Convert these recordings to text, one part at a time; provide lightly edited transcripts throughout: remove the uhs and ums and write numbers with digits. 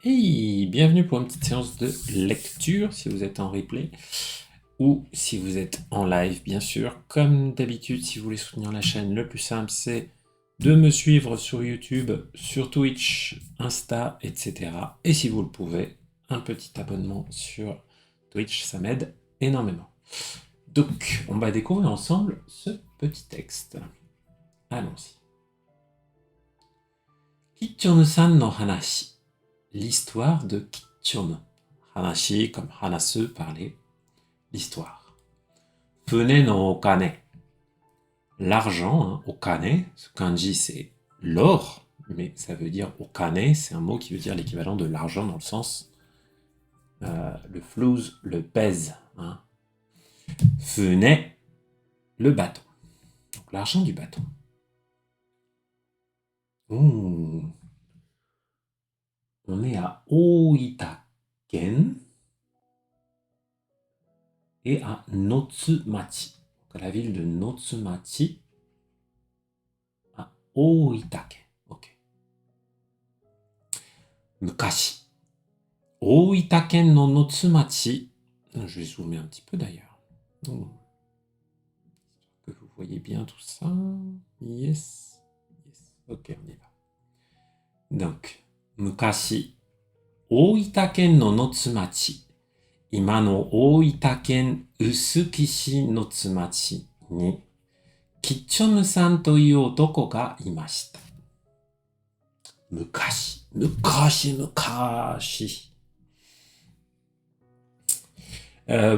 Hey, bienvenue pour une petite séance de lecture si vous êtes en replay ou si vous êtes en live, bien sûr. Comme d'habitude, si vous voulez soutenir la chaîne, le plus simple, c'est de me suivre sur YouTube, sur Twitch, Insta, etc. Et si vous le pouvez, un petit abonnement sur Twitch, ça m'aide énormément. Donc, on va découvrir ensemble ce petit texte. Allons-y. Kichonu-san no hanashi. L'histoire de Kichonu. Hanashi comme hanasu, parler. L'histoire. Fune no okane. L'argent, hein, okane, ce kanji c'est l'or, mais ça veut dire okane, c'est un mot qui veut dire l'équivalent de l'argent dans le sens le flouze, le pèse. Hein. Fune, le bateau. Donc l'argent du bateau. Ouh. On est à Oita-ken et à Notsumachi. Donc à la ville de Notsumachi à Oita-ken. Ok. Mukashi. Oita-ken no Notsumachi. Je vais zoomer un petit peu d'ailleurs. Que vous voyez bien tout ça. Yes. Yes. Ok, on y va. Donc, Mukashi. Oita-ken no Notsumachi. 今の大分県臼杵市の津町に、キッチョムさんという男がいました。昔。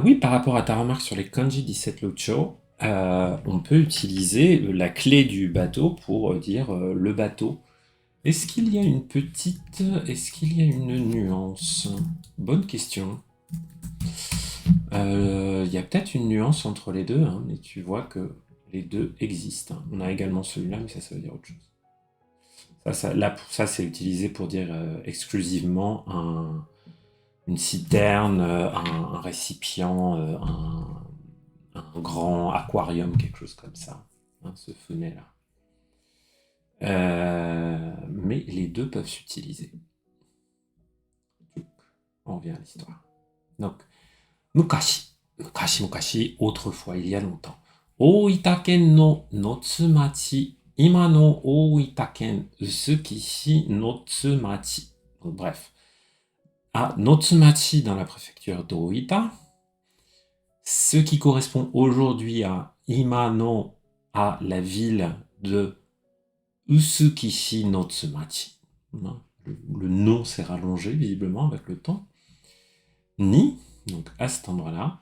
Oui, par rapport à ta remarque sur les kanji 17 Lucho, on peut utiliser la clé du bateau pour dire le bateau. Est-ce qu'il y a une nuance? Bonne question. Il y a peut-être une nuance entre les deux, hein, mais tu vois que les deux existent. Hein. On a également celui-là, mais ça veut dire autre chose. Ça c'est utilisé pour dire exclusivement une citerne, un récipient, un grand aquarium, quelque chose comme ça, hein, ce fenêtre-là. Mais les deux peuvent s'utiliser. On revient à l'histoire. Donc, Mukashi, autrefois, il y a longtemps. Oita-ken no Notsumachi, ima no Oita-ken Usukishi Notsumachi. Donc, bref. À Notsumachi, dans la préfecture d'Oita, ce qui correspond aujourd'hui à Imano, à la ville de Usukishi Notsumachi. Le nom s'est rallongé visiblement avec le temps. Ni, donc à cet endroit-là,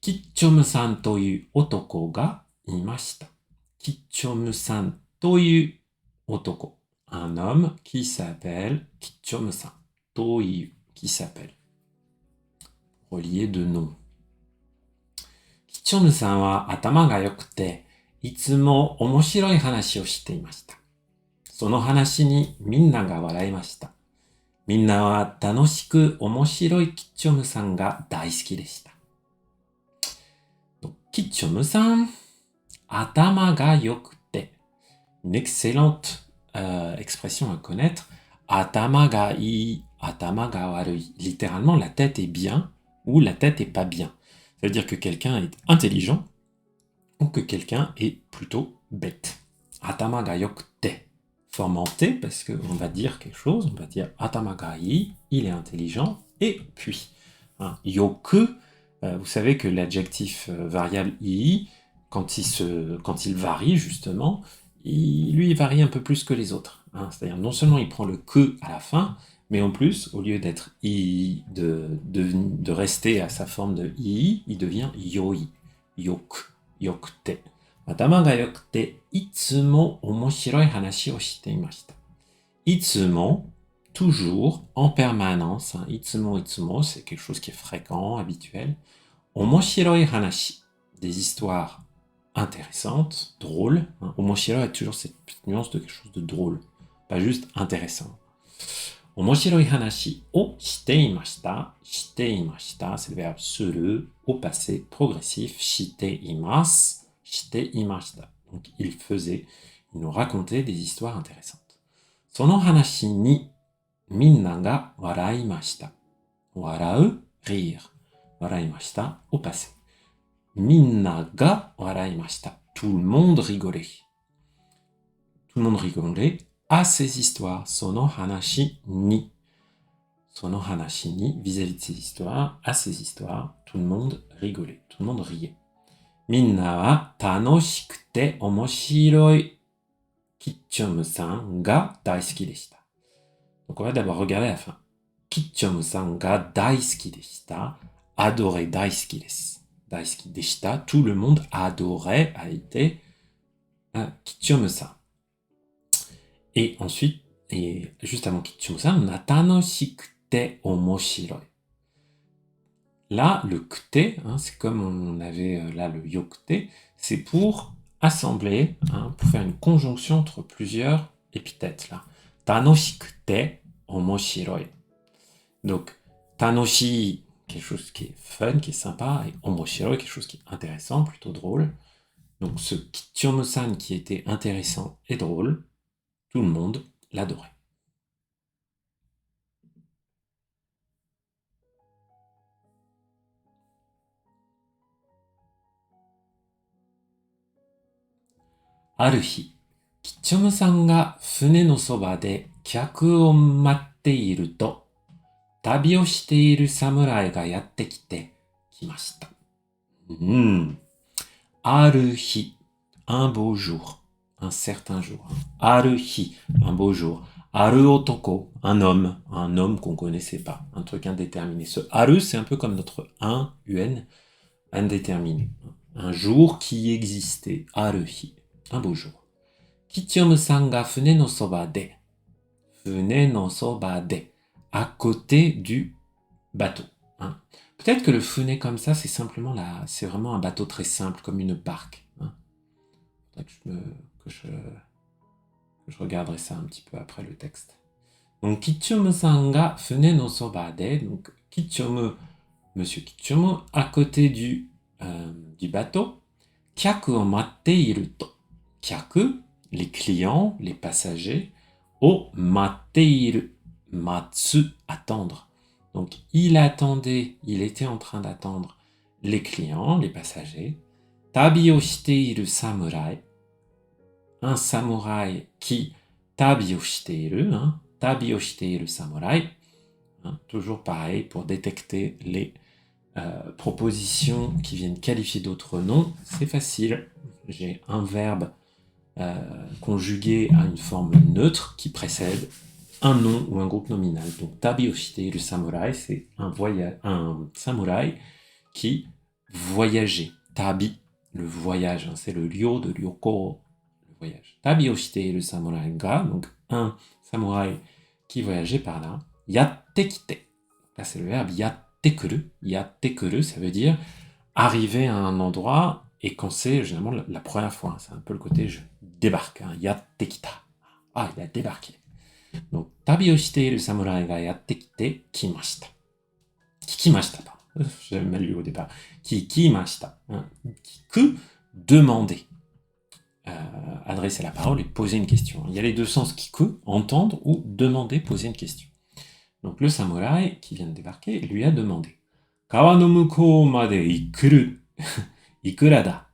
Kichomu-san toyu otoko ga imashita. Kichomu-san toyu otoko. Un homme qui s'appelle Kichomu-san. Toyu, qui s'appelle. Relié de nom. Kichomu-san wa atama ga yokute, itsumo omoshiroi hanashi o shite imashita. その話にみんなが笑いました。みんなは楽しく面白いキッチョムさんが大好きでした。キッチョムさん、頭が良くて。Une excellente expression à connaître. Atama ga ii, atama ga warui. Littéralement, la tête est bien ou la tête est pas bien. Ça veut dire que quelqu'un est intelligent ou que quelqu'un est plutôt bête. Atama ga yokute. Formanté parce qu'on va dire quelque chose, on va dire atama ga ii, il est intelligent, et puis, hein, yoku, vous savez que l'adjectif variable ii, quand il varie justement, il varie un peu plus que les autres. Hein, c'est-à-dire non seulement il prend le que à la fin, mais en plus, au lieu d'être ii, de rester à sa forme de ii, il devient yoi, yoku, yokute. 頭が良くて、いつも面白い話をしていました。いつも、toujours, en permanence. Hein. いつも、c'est quelque chose qui est fréquent, habituel. 面白い話, des histoires intéressantes, drôles. Hein. 面白い a toujours cette petite nuance de quelque chose de drôle, pas juste intéressant. 面白い話をしていました。していました, c'est le verbe suru, au passé progressif. しています。shite imashita. Donc il nous racontait des histoires intéressantes. Sono hanashi ni, minna ga waraimashita. Warau, rire. Waraimashita, au passé. Minna ga waraimashita. Tout le monde rigolait. Tout le monde rigolait à ces histoires. Sono hanashi ni. Sono hanashi ni, vis-à-vis de ces histoires, à ces histoires, tout le monde rigolait. Tout le monde riait. Minna wa tanoshikute omoshiroi Kitchum-san ga daisuki deshita. Donc on va d'abord regarder la fin. Kitchum-san ga daisuki deshita. Adorait daisuki desu. Daisuki deshita. Tout le monde adorait, a été Kitchum-san. Et ensuite, et juste avant Kitchum-san, on a tanoshikute omoshiroi. Là, le kute, c'est comme on avait là le yokute, c'est pour assembler, pour faire une conjonction entre plusieurs épithètes là. Tanoshikute omoshiroi. Donc, tanoshi, quelque chose qui est fun, qui est sympa, et omoshiroi, quelque chose qui est intéressant, plutôt drôle. Donc, ce Kitchomu-san qui était intéressant et drôle, tout le monde l'adorait. Aruhi, Kitchomu-san ga fune no soba de kyaku o matte iru to, tabi o shite iru samurai ga yatte kite kimashita. Aruhi, un beau jour, un certain jour. Aruhi, un beau jour. Aru otoko, un homme qu'on connaissait pas, un truc indéterminé. Ce aru, c'est un peu comme notre un, un, indéterminé. Un jour qui existait. Aruhi, un beau jour. Kitchomu-san ga fune no soba de. Fune no soba de. À côté du bateau. Peut-être que le fune comme ça, c'est simplement c'est vraiment un bateau très simple, comme une barque. Que je regarderai ça un petit peu après le texte. Donc, Kitchomu-san ga fune no soba de. Donc, Kitchomu, monsieur Kitchomu, à côté du bateau. Kyaku o matte iru to. Kyaku, les clients, les passagers. O matte iru. Matsu, attendre. Donc, il était en train d'attendre les clients, les passagers. Tabi o shite iru samurai. Un samouraï qui tabi o shite iru, tabi o shite iru samurai. Toujours pareil pour détecter les propositions qui viennent qualifier d'autres noms. C'est facile. J'ai un verbe conjugué à une forme neutre qui précède un nom ou un groupe nominal. Donc, tabi o shite iru samurai, c'est un samouraï qui voyageait. Tabi, le voyage, c'est le ryo de ryoko, le voyage. Tabi o shite iru samurai ga, donc un samouraï qui voyageait par là. Yatte kite. Là, c'est le verbe yatte kuru. Yatte kuru, ça veut dire arriver à un endroit, et quand c'est généralement la première fois. C'est un peu le côté je débarque. Yatte kita. Ah, il a débarqué. Donc, tabi o shite iru samurai ga yatte kite kimashita. Kikimashita, pardon. J'avais mal lu au départ. Kikimashita. Kiku, demander. Adresser la parole et poser une question. Il y a les deux sens kiku, entendre, ou demander, poser une question. Donc, le samouraï qui vient de débarquer lui a demandé Kawa no mukou made ikuru. Ikura da.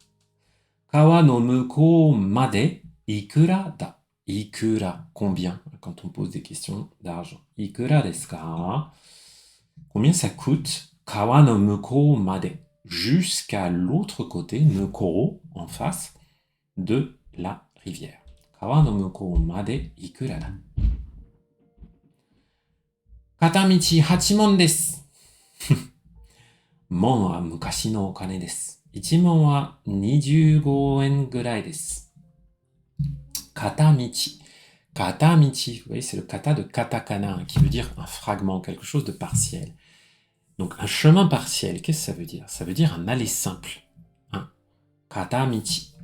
Kawa no mukou made ikura da. Ikura, combien, quand on pose des questions d'argent. Ikura desu ka? Combien ça coûte? Kawa no mukou made. Jusqu'à l'autre côté, mukou, en face, de la rivière. Kawa no mukou made ikura da. Katamichi 8 mon desu. Mon wa mukashi no okane desu. 1 mon wa 25 yen gurai desu. Katamichi. Katamichi, vous voyez, c'est le kata de katakana, qui veut dire un fragment, quelque chose de partiel. Donc, un chemin partiel, qu'est-ce que ça veut dire? Ça veut dire un aller simple. Katamichi.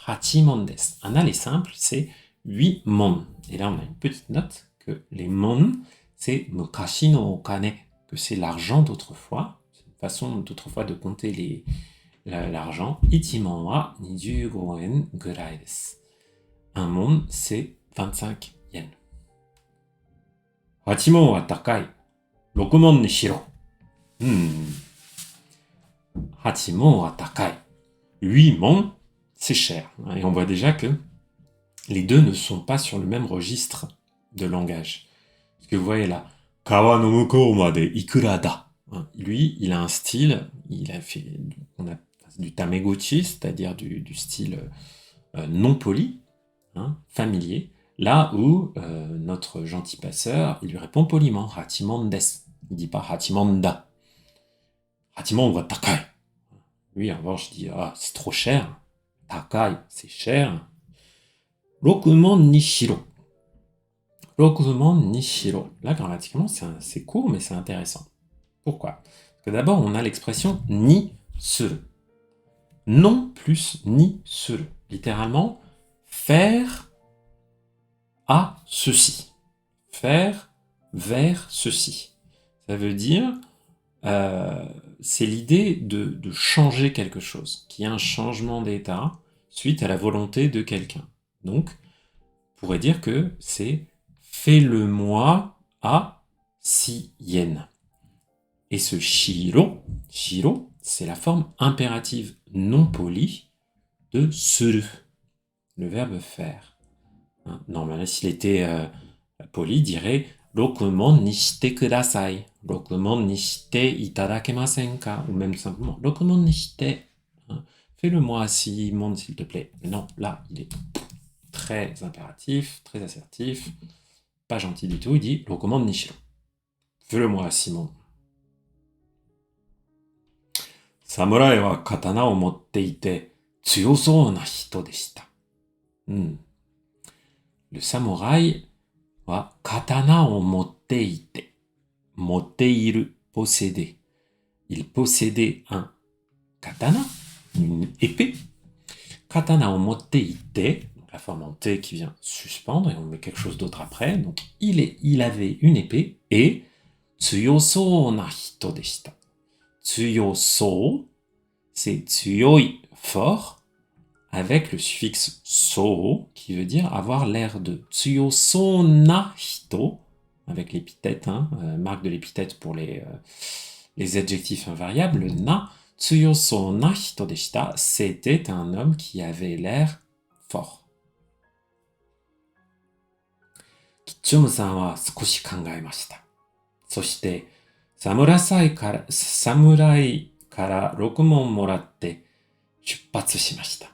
8 mon desu. Un aller simple, c'est 8 mon. Et là, on a une petite note que les mon, c'est mukashi no okane, que c'est l'argent d'autrefois. C'est une façon d'autrefois de compter l'argent. 1 mon wa 25 yen gurai desu. Un mon, c'est 25 yens. 8問は高い。6問にしろ。8問は高い. 8 mon, c'est cher. Et on voit déjà que les deux ne sont pas sur le même registre de langage. Parce que vous voyez là, Kawa no mukou made ikura da. Lui, il a un style, il a fait du Tamagotchi, c'est-à-dire du style non poli, familier. Là où notre gentil passeur, il lui répond poliment, Hachimon des. Il dit pas Hachimon da. Hachimon wa takai. Lui, en revanche, dit c'est trop cher. Takai, c'est cher. Rokumon ni shiro. Rokumon ni shiro. Là, grammaticalement, c'est court, mais c'est intéressant. Pourquoi? Parce que d'abord, on a l'expression ni suru. Non plus ni suru. Littéralement, faire à ceci. Faire vers ceci. Ça veut dire, c'est l'idée de changer quelque chose, qu'il y a un changement d'état suite à la volonté de quelqu'un. Donc, on pourrait dire que c'est fais-le-moi à 6 yens. Et ce shiro, c'est la forme impérative non polie de suru, le verbe faire. Normalement, s'il était poli, il dirait rokumon ni shite kudasai, rokumon ni shite itadakemasen ka, ou même simplement rokumon ni shite, fais-le-moi à 6 mondes s'il te plaît. Mais non, là, il est très impératif, très assertif, pas gentil du tout, il dit rokumon ni shiro, fais-le-moi à 6 mondes. Samurai wa katana o motte ite tsuyosou na hito deshita. Le samouraï wa katana o motte ite. Motteiru, posséder. Il possédait un katana, une épée. Katana o motte ite, donc la forme en T qui vient suspendre, et on met quelque chose d'autre après. Donc il avait une épée, et tsuyosou na hito deshita. Tsuyoso, c'est tsuyoi, fort, avec le suffixe so, qui veut dire avoir l'air de. Tsuyoso na hito, avec l'épithète, marque de l'épithète pour les adjectifs invariables, le na, tsuyoso na hito deshita, c'était un homme qui avait l'air fort. Kichomu-san wa sukoshi kangaemashita. Soshite, samurai kara 6問もらって出発しました。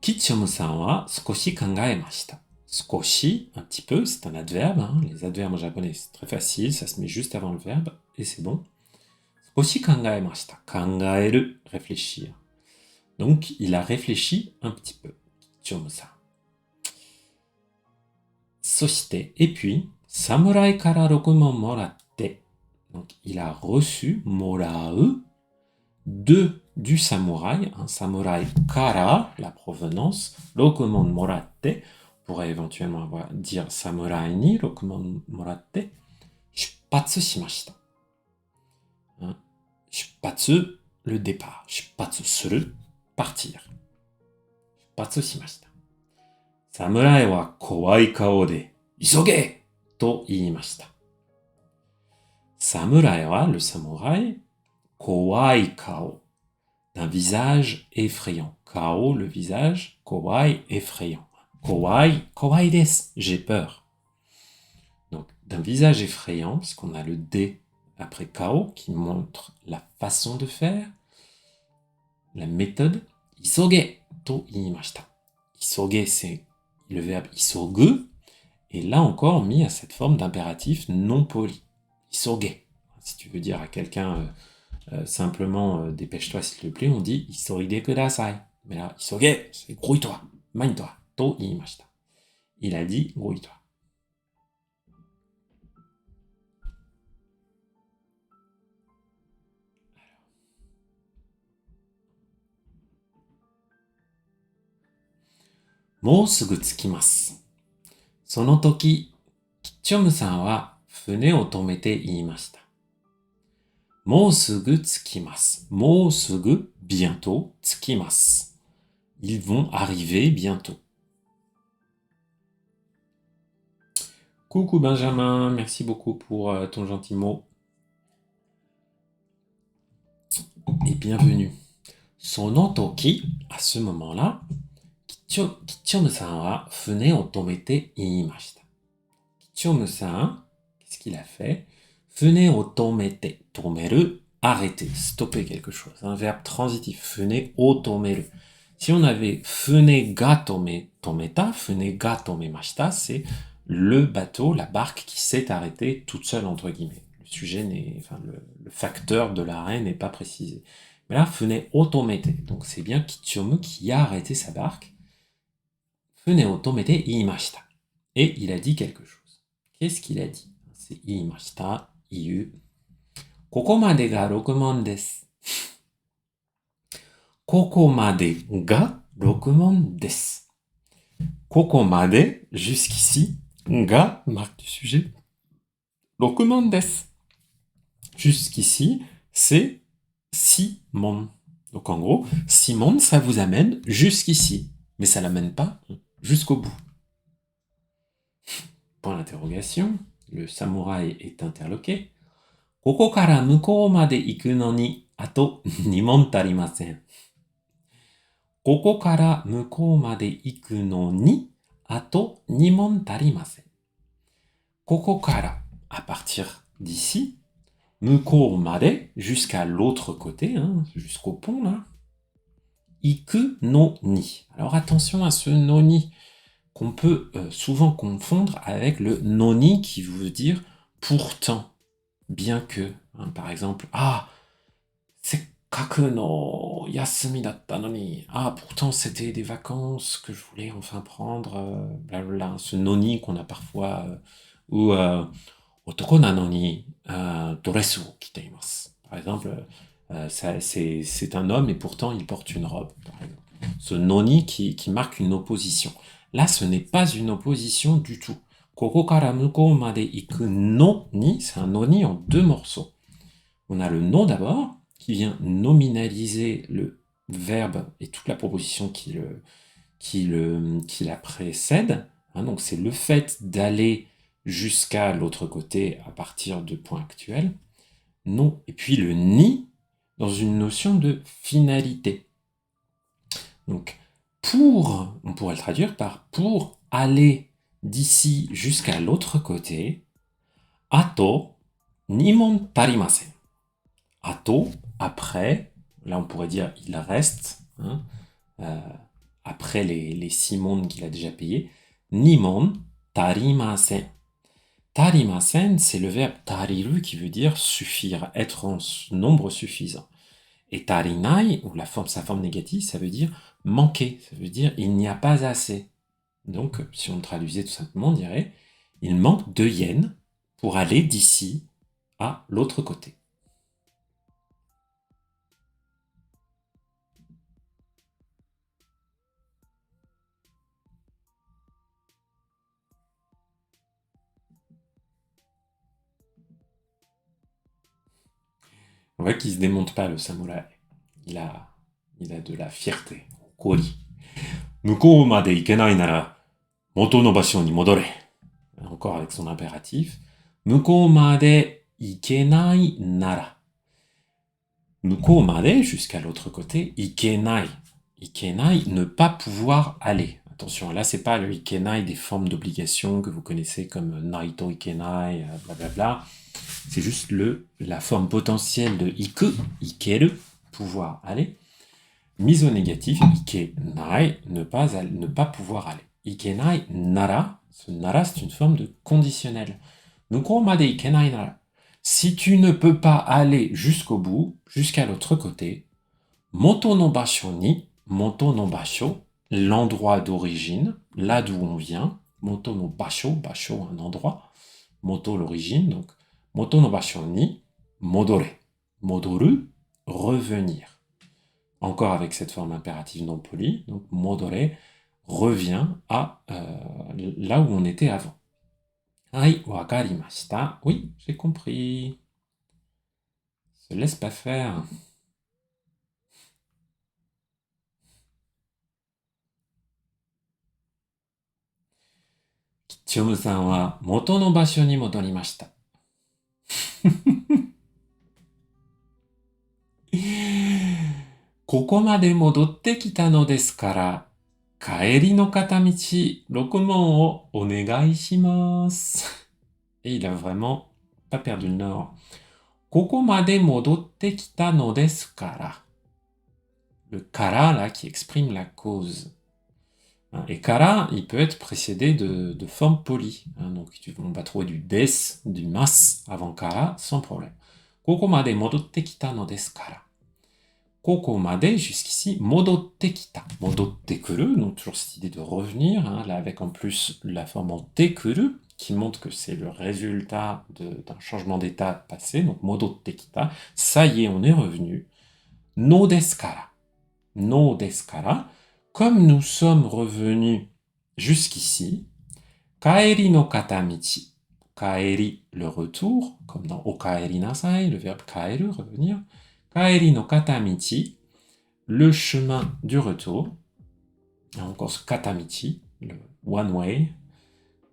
Kichomu-san wa sukoshi kangaemashita. Sukoshi, un petit peu, c'est un adverbe. Les adverbes en japonais, c'est très facile, ça se met juste avant le verbe, et c'est bon. Sukoshi kangaemashita. Kangaeru, réfléchir. Donc, il a réfléchi un petit peu. Kichomu-san. Soshite, et puis, samurai kara 6問もらって。Donc, il a reçu, morau, du samouraï, un samouraï kara, la provenance, 6問もらって, on pourrait éventuellement dire samouraï ni 6問もらって, 出発しました. 出発, le départ. 出発する, partir. 出発しました. 侍は怖い顔で、急げと言いました. Samurai wa, le samouraï, kowai kao, d'un visage effrayant. Kao, le visage, kowai, effrayant. Kowai, kowai desu, j'ai peur. Donc, d'un visage effrayant, parce qu'on a le D après kao, qui montre la façon de faire, la méthode. Isoge to iimashita. Isoge, c'est le verbe isogu, et là encore mis à cette forme d'impératif non poli. Isoge. Si tu veux dire à quelqu'un simplement dépêche-toi s'il te plaît, on dit isoride kudasai. Mais là, isoge, c'est grouille-toi, magne-toi, to iimashita. Il a dit grouille-toi. Mou sugu tsukimasu. その時、キッチョムさんは船を止めて言いました。もうすぐ着きます。もうすぐ bientôt 着きます。Ils vont arriver bientôt. Coucou Benjamin, merci beaucoup pour ton gentil mot et bienvenue. Sono toki, à ce moment-là, Kichomu-san wa fune o tomete iimashita. Kichomu-san, qu'est-ce qu'il a fait? Fune o tomete, tomeru, arrêter, stopper quelque chose. Un verbe transitif, fune o tomeru. Si on avait fune ga tometa, fune ga tomemashita, c'est le bateau, la barque qui s'est arrêtée toute seule, entre guillemets. Le sujet n'est, enfin, le facteur de l'arrêt n'est pas précisé. Mais là, fune o tomete. Donc c'est bien Kichomu qui a arrêté sa barque. Fune o tomete iimashita. Et il a dit quelque chose. Qu'est-ce qu'il a dit? C'est iimashita, iu. Koko made ga 6問です。ここまでが6問です。Koko made, jusqu'ici, ga, marque du sujet, 6問です。Jusqu'ici, c'est 6 mon. Donc en gros, 6 mon, ça vous amène jusqu'ici. Mais ça l'amène pas jusqu'au bout. Point d'interrogation, le samouraï est interloqué. Koko kara mukou made iku no ni, ato 2問tarimasen. Koko kara mukou made iku no ni, ato 2問tarimasen. Koko kara, à partir d'ici, mukou made, jusqu'à l'autre côté, hein, jusqu'au pont là. Iku no ni. Alors attention à ce no ni, qu'on peut souvent confondre avec le noni qui veut dire pourtant, bien que. Hein, par exemple, sekkaku no yasumi datta no ni. Ah, pourtant c'était des vacances que je voulais enfin prendre, blablabla. Ce noni qu'on a parfois, ou otoko na no ni doresu wo kite imasu. Par exemple, c'est un homme et pourtant il porte une robe. Par exemple. Ce noni qui marque une opposition. Là, ce n'est pas une opposition du tout. Koko kara mukou made iku no ni, c'est un noni en 2 morceaux. On a le no d'abord, qui vient nominaliser le verbe et toute la proposition qui la précède. Hein, donc c'est le fait d'aller jusqu'à l'autre côté à partir de points actuels. Non. Et puis le ni, dans une notion de finalité. Donc, on pourrait le traduire par pour aller d'ici jusqu'à l'autre côté, ato 2問tarimasen. Ato, après, là on pourrait dire il reste, hein, après les 6 mondes qu'il a déjà payés, 2問 tarimasen. Tarimasen, c'est le verbe tariru qui veut dire suffire, être en nombre suffisant. Et tarinai, ou sa forme négative, ça veut dire manquer, ça veut dire il n'y a pas assez. Donc, si on traduisait tout simplement, on dirait il manque 2 yens pour aller d'ici à l'autre côté. On voit qu'il ne se démonte pas, le samouraï. Il a de la fierté. Kori. Mukou made ikenai nara, moto no basho ni modore. Encore avec son impératif. Mukou made ikenai nara. Mukou made, jusqu'à l'autre côté. Ikenai. Ikenai, ne pas pouvoir aller. Attention, là, c'est pas le ikenai des formes d'obligation que vous connaissez comme naito ikenai, blablabla. C'est juste la forme potentielle de iku, ikeru, pouvoir aller, mise au négatif, ikenai, ne pas pouvoir aller. Ikenai nara, ce nara c'est une forme de conditionnel. Nuko made ikenai nara. Si tu ne peux pas aller jusqu'au bout, jusqu'à l'autre côté, moto no basho ni, moto no basho, l'endroit d'origine, là d'où on vient, moto no basho, basho un endroit, moto l'origine, donc moto no basho ni modore. Modoru, revenir. Encore avec cette forme impérative non polie, donc modore, revient à là où on était avant. Ai, wakarimashita. Oui, j'ai compris. Se laisse pas faire. チョムさんは元の場所に戻りました。ここまで戻ってきたのですから、帰りの片道、6問をお願いします。Et il a vraiment pas perdu le nord. ここまで戻ってきたのですから。Le kara, là, qui exprime la cause. Et kara, il peut être précédé de formes polies. Donc, on va trouver du des, du mas avant kara, sans problème. Koko made modotte kita no desu kara. Koko made, jusqu'ici, modotte kita. Modotte kuru, donc toujours cette idée de revenir, là avec en plus la forme en te kuru, qui montre que c'est le résultat d'un changement d'état passé, donc modotte kita. Ça y est, on est revenu. No desu kara. No desu kara. Comme nous sommes revenus jusqu'ici, kaeri no katamichi. Kaeri, le retour, comme dans okaeri nasai, le verbe kaeru, revenir. Kaeri no katamichi, le chemin du retour. Et encore ce katamichi, le one way.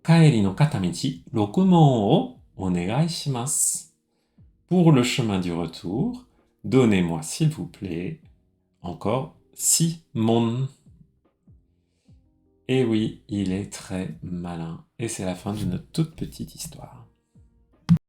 Kaeri no katamichi, rokumon o onegai shimasu. Pour le chemin du retour, donnez-moi s'il vous plaît encore 6 mon. Et oui, il est très malin. Et c'est la fin de notre toute petite histoire.